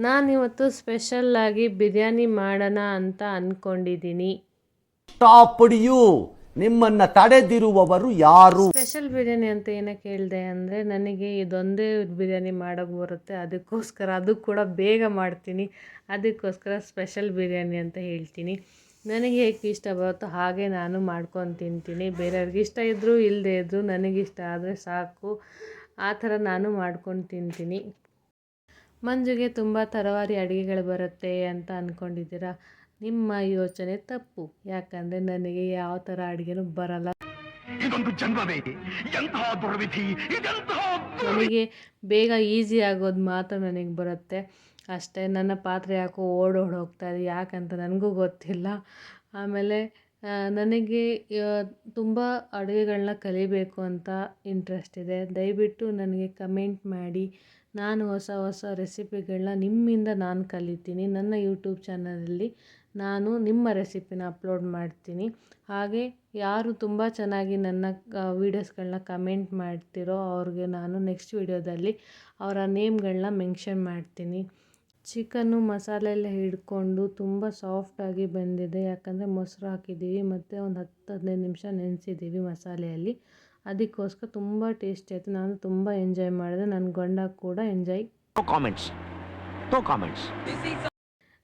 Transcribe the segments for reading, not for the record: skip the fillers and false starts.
ನಾನಿವತ್ತು ಸ್ಪೆಷಲ್ಲಾಗಿ ಬಿರಿಯಾನಿ ಮಾಡೋಣ ಅಂತ ಅಂದ್ಕೊಂಡಿದ್ದೀನಿ. ಸ್ಟಾಪ್ಡ್ ಯು, ನಿಮ್ಮನ್ನು ತಡೆದಿರುವವರು ಯಾರು? ಸ್ಪೆಷಲ್ ಬಿರಿಯಾನಿ ಅಂತ ಏನಕ್ಕೆ ಹೇಳಿದೆ ಅಂದರೆ, ನನಗೆ ಇದೊಂದೇ ಬಿರಿಯಾನಿ ಮಾಡೋಕ್ಕೆ ಬರುತ್ತೆ. ಅದಕ್ಕೋಸ್ಕರ ಅದು ಕೂಡ ಬೇಗ ಮಾಡ್ತೀನಿ. ಅದಕ್ಕೋಸ್ಕರ ಸ್ಪೆಷಲ್ ಬಿರಿಯಾನಿ ಅಂತ ಹೇಳ್ತೀನಿ. ನನಗೆ ಹೇಗೆ ಇಷ್ಟ ಬರುತ್ತೋ ಹಾಗೆ ನಾನು ಮಾಡ್ಕೊಂಡು ತಿಂತೀನಿ. ಬೇರೆಯವ್ರಿಗೆ ಇಷ್ಟ ಇದ್ದರೂ ಇಲ್ಲದೇ ಇದ್ದರೂ ನನಗಿಷ್ಟ ಆದರೆ ಸಾಕು, ಆ ಥರ ನಾನು ಮಾಡ್ಕೊಂಡು ತಿಂತೀನಿ. ಮಂಜುಗೆ ತುಂಬ ಥರವಾರಿ ಅಡುಗೆಗಳು ಬರುತ್ತೆ ಅಂತ ಅಂದ್ಕೊಂಡಿದ್ದೀರಾ? ನಿಮ್ಮ ಯೋಚನೆ ತಪ್ಪು. ಯಾಕಂದರೆ ನನಗೆ ಯಾವ ಥರ ಅಡುಗೆನೂ ಬರಲ್ಲ. ನನಗೆ ಬೇಗ ಈಸಿ ಆಗೋದು ಮಾತ್ರ ನನಗೆ ಬರುತ್ತೆ ಅಷ್ಟೇ. ನನ್ನ ಪಾತ್ರೆ ಯಾಕೋ ಹೋಗ್ತಾಯಿದೆ, ಯಾಕಂತ ನನಗೂ ಗೊತ್ತಿಲ್ಲ. ಆಮೇಲೆ ನನಗೆ ತುಂಬ ಅಡುಗೆಗಳನ್ನ ಕಲಿಬೇಕು ಅಂತ ಇಂಟ್ರೆಸ್ಟ್ ಇದೆ. ದಯವಿಟ್ಟು ನನಗೆ ಕಮೆಂಟ್ ಮಾಡಿ. ನಾನು ಹೊಸ ಹೊಸ ರೆಸಿಪಿಗಳನ್ನ ನಿಮ್ಮಿಂದ ನಾನು ಕಲಿತೀನಿ. ನನ್ನ ಯೂಟ್ಯೂಬ್ ಚಾನಲಲ್ಲಿ ನಾನು ನಿಮ್ಮ ರೆಸಿಪಿನ ಅಪ್ಲೋಡ್ ಮಾಡ್ತೀನಿ. ಹಾಗೆ ಯಾರು ತುಂಬ ಚೆನ್ನಾಗಿ ನನ್ನ ವೀಡಿಯೋಸ್ಗಳನ್ನ ಕಮೆಂಟ್ ಮಾಡ್ತಿರೋ ಅವ್ರಿಗೆ ನಾನು ನೆಕ್ಸ್ಟ್ ವೀಡಿಯೋದಲ್ಲಿ ಅವರ ನೇಮ್ಗಳನ್ನ ಮೆನ್ಷನ್ ಮಾಡ್ತೀನಿ. ಚಿಕನ್ನು ಮಸಾಲೆ ಎಲ್ಲ ಹಿಡ್ಕೊಂಡು ತುಂಬ ಸಾಫ್ಟಾಗಿ ಬಂದಿದೆ. ಯಾಕಂದರೆ ಮೊಸರು ಹಾಕಿದ್ದೀವಿ ಮತ್ತು ಒಂದು 10-15 ನಿಮಿಷ ನೆನೆಸಿದ್ದೀವಿ ಮಸಾಲೆಯಲ್ಲಿ. ಅದಕ್ಕೋಸ್ಕರ ತುಂಬ ಟೇಸ್ಟಿ ಆಯಿತು. ನಾನು ತುಂಬ ಎಂಜಾಯ್ ಮಾಡಿದೆ. ನನ್ನ ಗಂಡ ಕೂಡ ಎಂಜಾಯ್.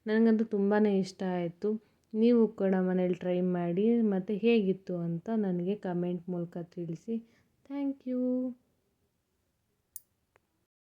ನನಗಂತೂ ತುಂಬಾ ಇಷ್ಟ ಆಯಿತು. ನೀವು ಕೂಡ ಮನೇಲಿ ಟ್ರೈ ಮಾಡಿ ಮತ್ತು ಹೇಗಿತ್ತು ಅಂತ ನನಗೆ ಕಮೆಂಟ್ ಮೂಲಕ ತಿಳಿಸಿ. Thank you.